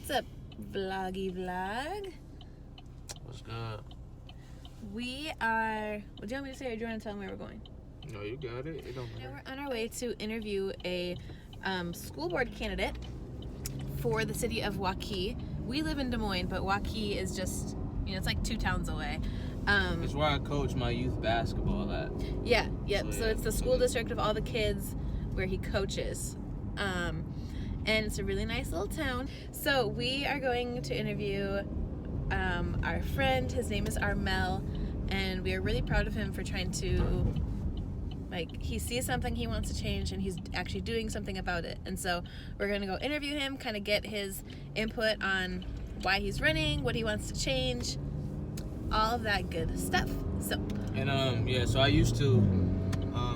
What's up, vloggy vlog? What's good? We are. What do you want me to say, or do you want to tell them where we're going? No, you got it. It don't Yeah, matter. we're on our way to interview a school board candidate for the city of Waukee. We live in Des Moines, but Waukee is just, it's like 2 towns away. It's where I coach my youth basketball at. Yeah, yep. So it's the school district of all the kids where he coaches. And it's a really nice little town. So we are going to interview our friend. His name is Armel, and we are really proud of him for trying to, he sees something he wants to change, and he's actually doing something about it. And so we're going to go interview him, kind of get his input on why he's running, what he wants to change, all of that good stuff. So. And so I used to,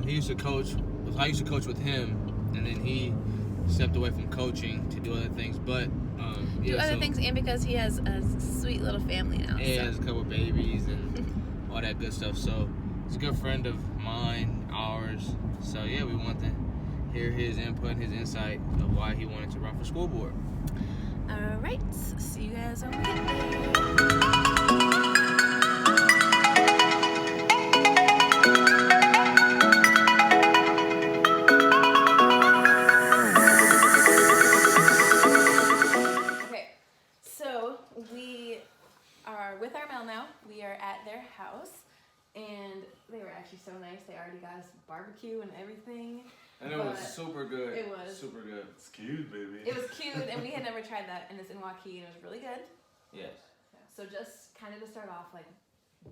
he used to coach. I used to coach with him, and then he stepped away from coaching to do other things. But things, and because he has a sweet little family now. Yeah, he has a couple babies and all that good stuff. So he's a good friend of mine, ours. So yeah, we want to hear his input, his insight of why he wanted to run for school board. All right, see you guys when we get there. With Armel now. We are at their house, and they were actually so nice. They already got us barbecue and everything. And it was super good. It was. Super good. It's cute, baby. It was cute, and we had never tried that, and it's in Waukee, and it was really good. Yes. Yeah. So just kind of to start off,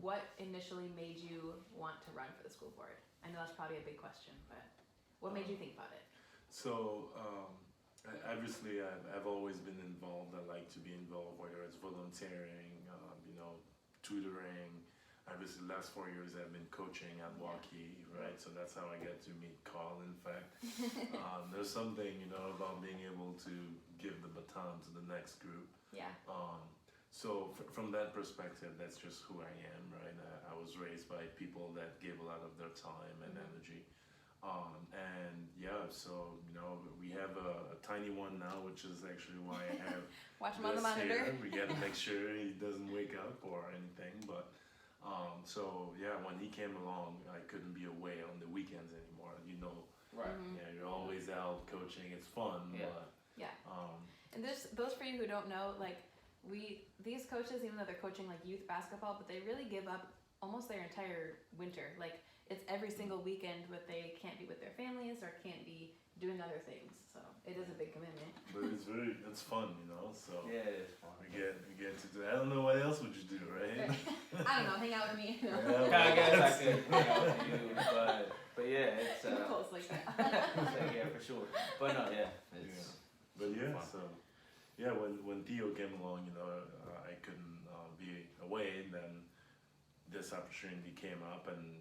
what initially made you want to run for the school board? I know that's probably a big question, but what made you think about it? So, obviously, I've always been involved. I like to be involved, whether it's volunteering, tutoring. Obviously, the last 4 years I've been coaching at Waukee, right? So that's how I get to meet Carl, in fact. There's something, about being able to give the baton to the next group. Yeah. So from that perspective, that's just who I am, right? I was raised by people that gave a lot of their time and energy. So we have a tiny one now, which is actually why I have watch him on the monitor. Here. We got to make sure he doesn't wake up or anything. But when he came along, I couldn't be away on the weekends anymore. Right. Mm-hmm. Yeah, you're always out coaching. It's fun. Yeah. But, and there's those for you who don't know, these coaches, even though they're coaching youth basketball, but they really give up almost their entire winter. It's every single weekend, but they can't be with their families or can't be doing other things. So it is a big commitment. But it's fun, So yeah, it is fun. We get to do. I don't know what else would you do, right? I don't know. Hang out with me. I guess I could hang out with you, but yeah, it's close like that. yeah, for sure. But no, yeah, it's fun. When Theo came along, I couldn't be away. Then this opportunity came up, and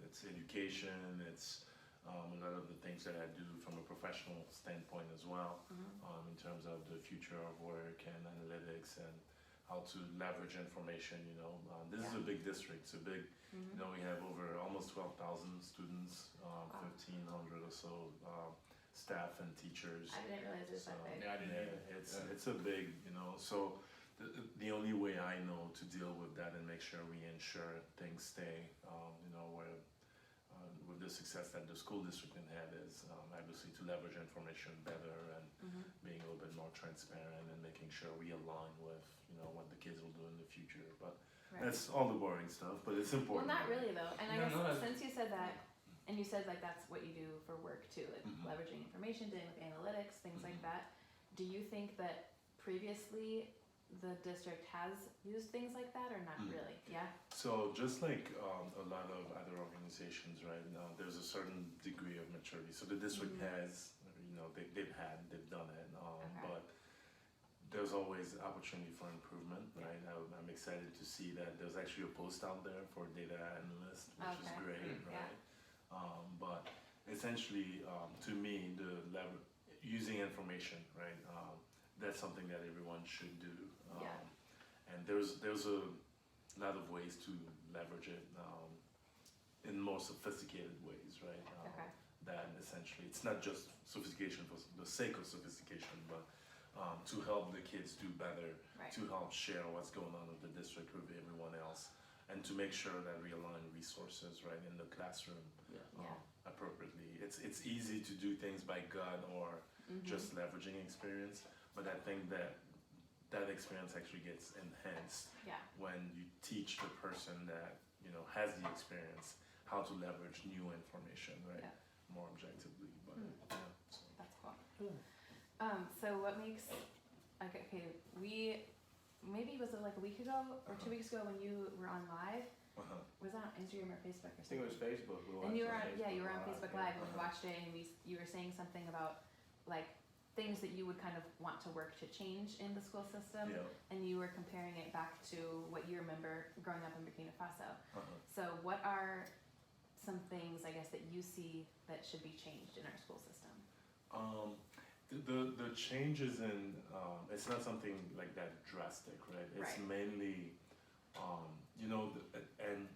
it's education. It's a lot of the things that I do from a professional standpoint as well, in terms of the future of work and analytics and how to leverage information. This is a big district. It's a big. We have over almost 12,000 students, 1,500 or so staff and teachers. I didn't realize it was that big. Yeah, I didn't either. It's a big, so the only way I know to deal with that and make sure we ensure things stay, where with the success that the school district can have is obviously to leverage information better and being a little bit more transparent and making sure we align with, what the kids will do in the future. But that's all the boring stuff, but it's important. Well, not really though. And I guess since you said that, and you said that's what you do for work too, leveraging information, dealing with analytics, things like that. Do you think that previously the district has used things like that, or not really? Yeah. So just like a lot of other organizations, right now, there's a certain degree of maturity. So the district has, they've done it, but there's always opportunity for improvement, right? I'm excited to see that there's actually a post out there for data analyst, which is great, right? But essentially, to me, using information, right? That's something that everyone should do. And there's a lot of ways to leverage it in more sophisticated ways, right? That essentially, it's not just sophistication for the sake of sophistication, but to help the kids do better, Right. to help share what's going on in the district with everyone else, and to make sure that we align resources right in the classroom appropriately. It's easy to do things by gut or just leveraging experience, but I think that experience actually gets enhanced when you teach the person that has the experience how to leverage new information, right? More objectively, but so. That's cool. So what makes maybe was it like a week ago or 2 weeks ago when you were on live? Was that on Instagram or Facebook or something? I think it was Facebook. And you were on Facebook Live when we watched it, and you were saying something about like things that you would kind of want to work to change in the school system, and you were comparing it back to what you remember growing up in Burkina Faso. So what are some things, I guess, that you see that should be changed in our school system? The changes in it's not something like that drastic, right? It's mainly and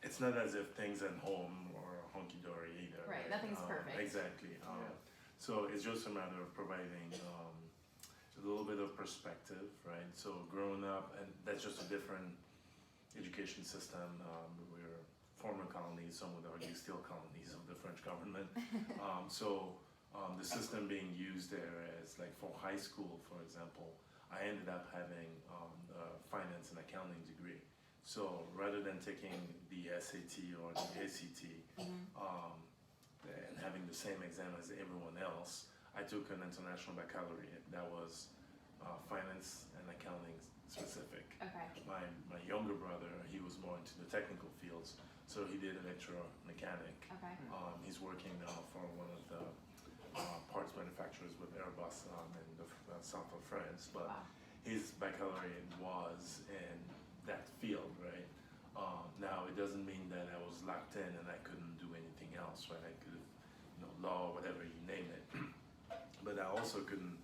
it's not as if things at home are hunky dory either. Right, nothing's perfect. Exactly. So it's just a matter of providing a little bit of perspective, right? So growing up, and that's just a different education system. We're former colonies, some would argue still colonies of the French government. The system being used there is like for high school, for example, I ended up having a finance and accounting degree. So rather than taking the SAT or the ACT and having the same exam as everyone else, I took an international baccalaureate that was finance and accounting specific. Okay. My younger brother, he was more into the technical fields, so he did electromechanic. Okay. He's working now for one of the parts manufacturers with Airbus in the south of France, but his baccalaureate was in that field, right? Now it doesn't mean that I was locked in and I couldn't do anything else, right? I could have, law, whatever you name it, but I also couldn't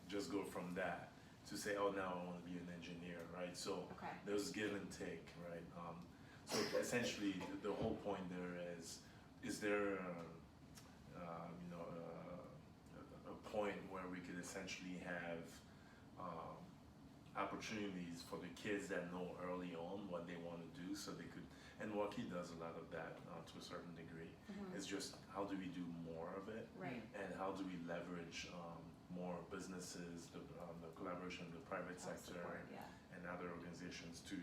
just go from that to say, oh, now I want to be an engineer, right? So there's give and take, right? So essentially, the whole point there is there a point where we could essentially have opportunities for the kids that know early on what they want to do, so they could, and Waukee does a lot of that to a certain degree. It's just how do we do more of it, and how do we leverage more businesses, the collaboration of the private sector and other organizations to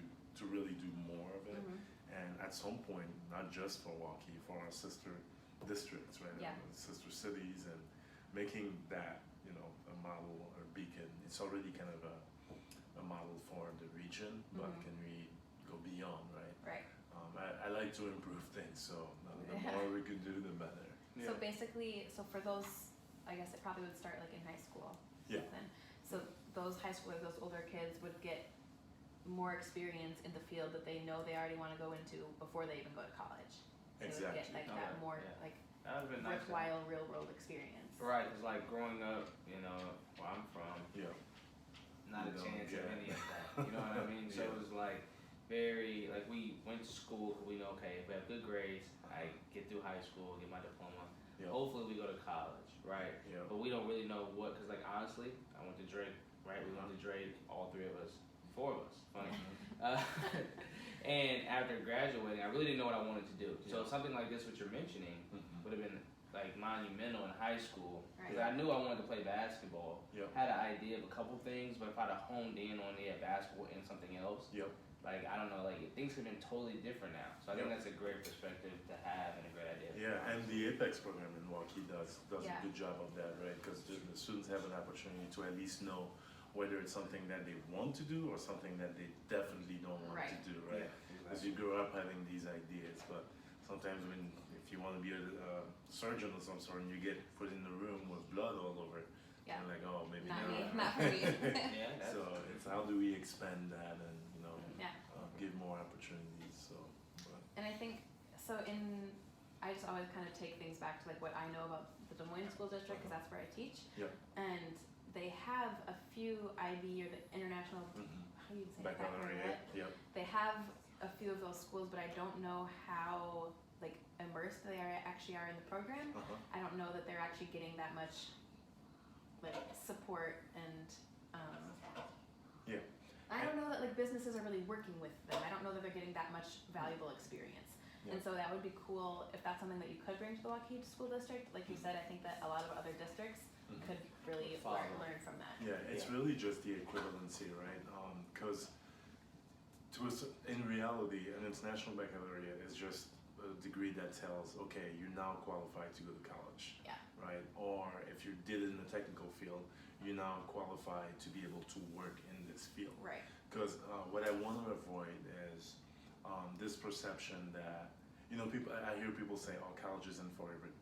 really do more of it. And at some point, not just for Waukee, for our sister districts, right? Sister cities, and making that a model or beacon. It's already kind of a model for the region, but can we go beyond, right? I like to improve things, so the more we can do, the better. So basically, for those, I guess it probably would start like in high school. Then. So those high schoolers, those older kids would get more experience in the field that they know they already want to go into before they even go to college. They would get like that more like worthwhile real world experience. Right, because like growing up, where I'm from, not a chance of any of that. You know what I mean? So it was like very, like we went to school because we know, okay, if we have good grades, I get through high school, get my diploma. Hopefully we go to college, right? But we don't really know what, because like honestly, I went to Drake, right? We went to Drake, all three of us, four of us, funny. And after graduating, I really didn't know what I wanted to do. So something like this, what you're mentioning, would have been like monumental in high school, because I knew I wanted to play basketball. Had an idea of a couple things, but if I'd have honed in on basketball and something else, like I don't know, like things could have been totally different now. So I think that's a great perspective to have and a great idea. And the Apex program in Waukee does a good job of that, right? Because the students have an opportunity to at least know whether it's something that they want to do or something that they definitely don't want to do, right? Because you grow up having these ideas, but sometimes if you want to be a surgeon or some sort and you get put in the room with blood all over, you're like, oh, maybe not for me. So it's how do we expand that and give more opportunities. And I think I just always kind of take things back to like what I know about the Des Moines School District, because that's where I teach. And they have a few IB or the international, how do you say baccalaureate? They have a few of those schools, but I don't know how like immersed they actually are in the program. I don't know that they're actually getting that much like support and Yeah. I don't know that like businesses are really working with them. I don't know that they're getting that much valuable experience. Yeah. And so that would be cool if that's something that you could bring to the Waukee School District. Like you said, I think that a lot of other districts could really learn from that. Yeah, it's really just the equivalency, right? Because in reality, an international baccalaureate is just a degree that tells, okay, you're now qualified to go to college, right? Or if you did it in a technical field, you're now qualified to be able to work in this field. Right. Because what I want to avoid is this perception that, people. I hear people say, "Oh, college isn't for everyone,"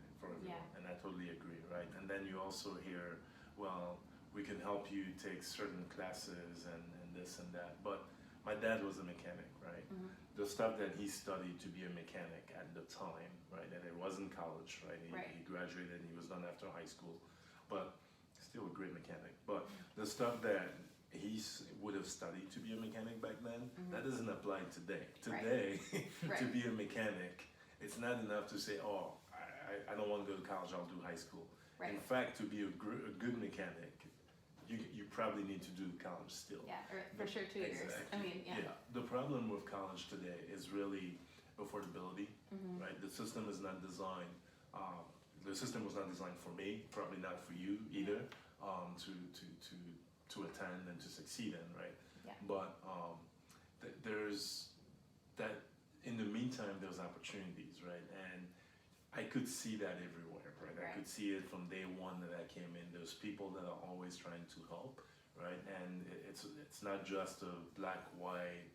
and I totally agree, right? And then you also hear, "Well, we can help you take certain classes and this and that." But my dad was a mechanic, right? The stuff that he studied to be a mechanic at the time, right? And it wasn't college, right? He graduated and he was done after high school, but still a great mechanic. But the stuff that he would have studied to be a mechanic back then, that doesn't apply today. Today, to be a mechanic, it's not enough to say, "Oh, I don't want to go to college, I'll do high school." Right. In fact, to be a good mechanic, you probably need to do college still. Yeah, or for sure 2 years. I mean, The problem with college today is really affordability, right? The system is not designed. The system was not designed for me, probably not for you either, to attend and to succeed in, right? Yeah. But there's that. In the meantime, there's opportunities, right? And I could see that everywhere, right? I could see it from day one that I came in. There's people that are always trying to help, right? And it's not just a black, white.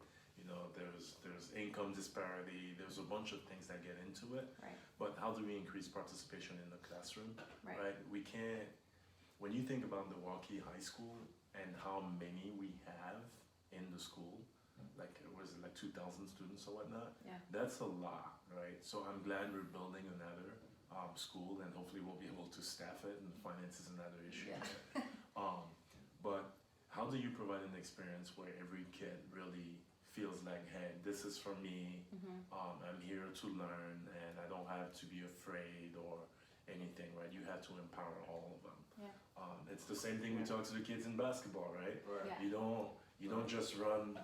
There's income disparity. There's a bunch of things that get into it. Right. But how do we increase participation in the classroom? Right. We can't. When you think about the Waukee High School and how many we have in the school, like was it like 2,000 students or whatnot? Yeah. That's a lot, right? So I'm glad we're building another school, and hopefully we'll be able to staff it. And finance is another issue. Yeah. But how do you provide an experience where every kid really feels like, hey, this is for me. I'm here to learn, and I don't have to be afraid or anything, right? You have to empower all of them. Yeah. It's the same thing we talk to the kids in basketball, right? Yeah. You don't just run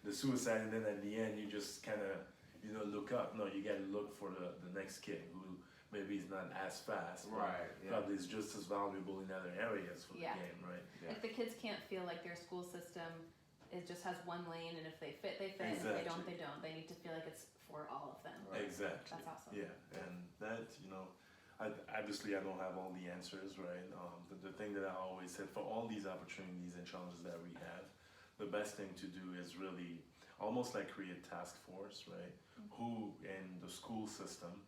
the suicide and then at the end you just kind of look up. No, you got to look for the next kid who maybe is not as fast, probably is just as valuable in other areas for the game, right? Yeah. Like the kids can't feel like their school system just has one lane, and if they fit, they fit. Exactly. If they don't, they don't. They need to feel like it's for all of them. Right. Exactly. That's awesome. Yeah, and that obviously I don't have all the answers, right? The thing that I always said, for all these opportunities and challenges that we have, the best thing to do is really almost like create task force, right? Who in the school system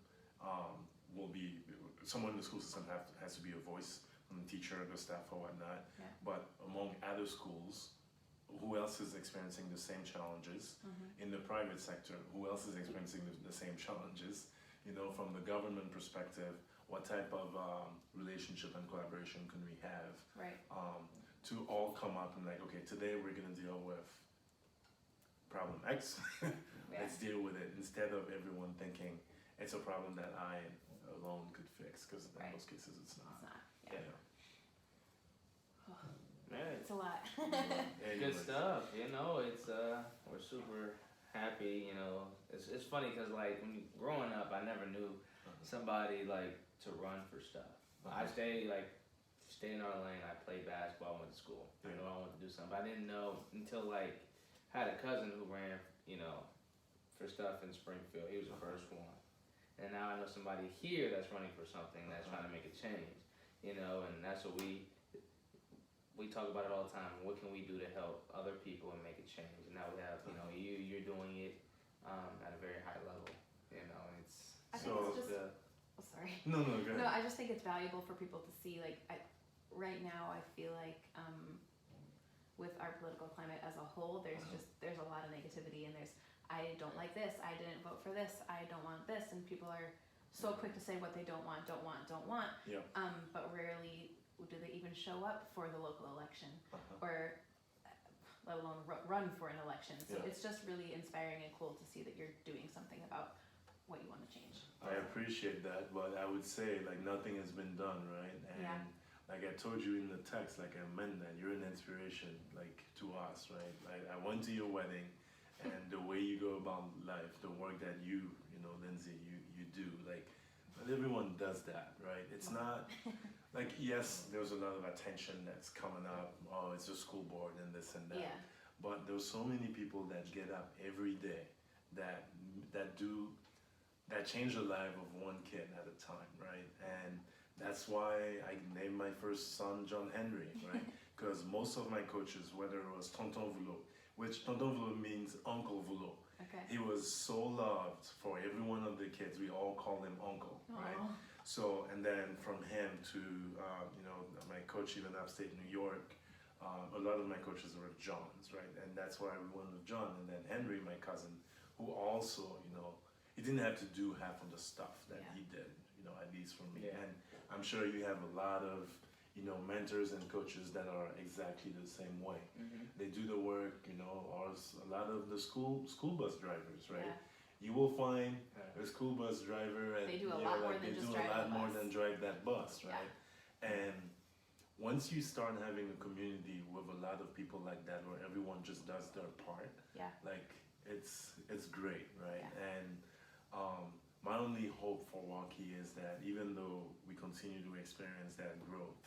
will be, someone in the school system has to be a voice from the teacher, the staff, or whatnot. Yeah. But among other schools, who else is experiencing the same challenges? In the private sector, who else is experiencing the same challenges? From the government perspective, what type of relationship and collaboration can we have? Right. To all come up and like, okay, today we're gonna deal with problem X. Let's deal with it, instead of everyone thinking it's a problem that I alone could fix, because in most cases it's not. It's not. Yeah. It's a lot. Good stuff. It's we're super happy. It's funny because like when growing up, I never knew somebody like to run for stuff. I stay in our lane. I played basketball, went to school. I know I wanted to do something. But I didn't know until like I had a cousin who ran, for stuff in Springfield. He was the first one, and now I know somebody here that's running for something that's trying to make a change. And that's what we talk about it all the time. What can we do to help other people and make a change? And now we have, you're doing it at a very high level. And it's I think it's just. Sorry. No, go ahead. No, I just think it's valuable for people to see. Like, right now, I feel like with our political climate as a whole, there's a lot of negativity, and I don't like this. I didn't vote for this. I don't want this, and people are so quick to say what they don't want. Yeah. But rarely do they even show up for the local election, or let alone run for an election. So it's just really inspiring and cool to see that you're doing something about what you want to change. I appreciate that, but I would say like nothing has been done, right? And like I told you in the text, like I meant that you're an inspiration, like to us, right? Like I went to your wedding, and the way you go about life, the work that you know, Lindsay, you do, like not everyone does that, right? It's not like, yes, there's a lot of attention that's coming up. Oh, it's a school board and this and that. Yeah. But there's so many people that get up every day that change the life of one kid at a time, right? And that's why I named my first son John Henry, right? Because most of my coaches, whether it was Tonton Voulot, which Tonton Voulot means Uncle Voulot, Okay. he was so loved for every one of the kids. We all call him Uncle, right? Aw. So, and then from him to, you know, my coach even upstate New York, a lot of my coaches were Johns, right? And that's why we went with John. And then Henry, my cousin, who also, you know, he didn't have to do half of the stuff that he did, you know, at least for me. Yeah. And I'm sure you have a lot of, you know, mentors and coaches that are exactly the same way. They do the work, you know, or a lot of the school bus drivers, right? Yeah. You will find a school bus driver and They do a you lot know, more like than they just do drive a lot the more bus. than drive that bus, right? Yeah. And once you start having a community with a lot of people like that, where everyone just does their part, like it's great, right? Yeah. And my only hope for Waukee is that even though we continue to experience that growth,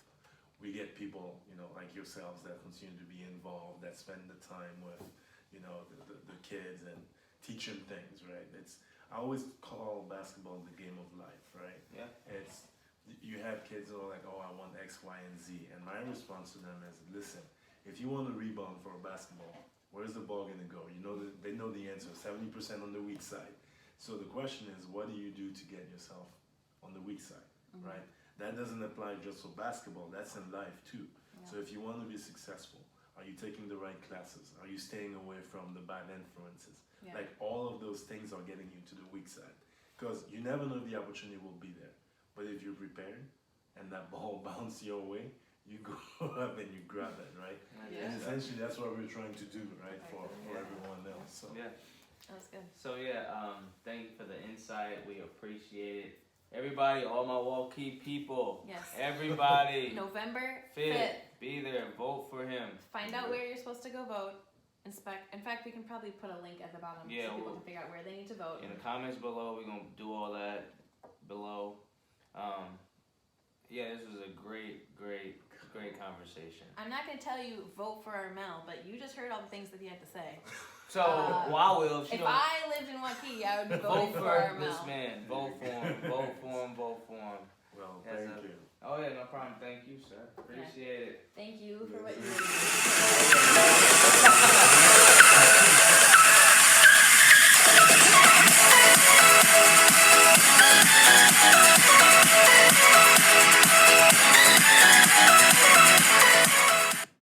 we get people, you know, like yourselves that continue to be involved, that spend the time with, you know, the kids and teach them things, right? I always call basketball the game of life, right? Yeah. You have kids who are like, oh, I want X, Y, and Z. And my response to them is, listen, if you want a rebound for a basketball, where's the ball gonna go? You know, they know the answer, 70% on the weak side. So the question is, what do you do to get yourself on the weak side, right? That doesn't apply just for basketball, that's in life too. Yeah. So if you want to be successful, are you taking the right classes? Are you staying away from the bad influences? Yeah. Like all of those things are getting you to the weak side. Because you never know if the opportunity will be there. But if you're prepared and that ball bounces your way, you go up and you grab it, right? Yeah. And essentially that's what we're trying to do, right? For everyone else. So. Yeah. That was good. So thank you for the insight. We appreciate it. Everybody, all my Waukee people. Yes. Everybody. November 5th. 5th. Be there. Vote for him. Find out where you're supposed to go vote. In fact, we can probably put a link at the bottom so people can figure out where they need to vote. In the comments below, we're going to do all that below. This was a great conversation. I'm not going to tell you vote for Armel, but you just heard all the things that he had to say. So, well, I will. If I lived in Waukee, I would be voting vote for for Armel. this man. Vote for him. Vote for him. Vote for him. Well, thank you. Oh, yeah, no problem. Thank you, sir. Appreciate it. Thank you for what you did.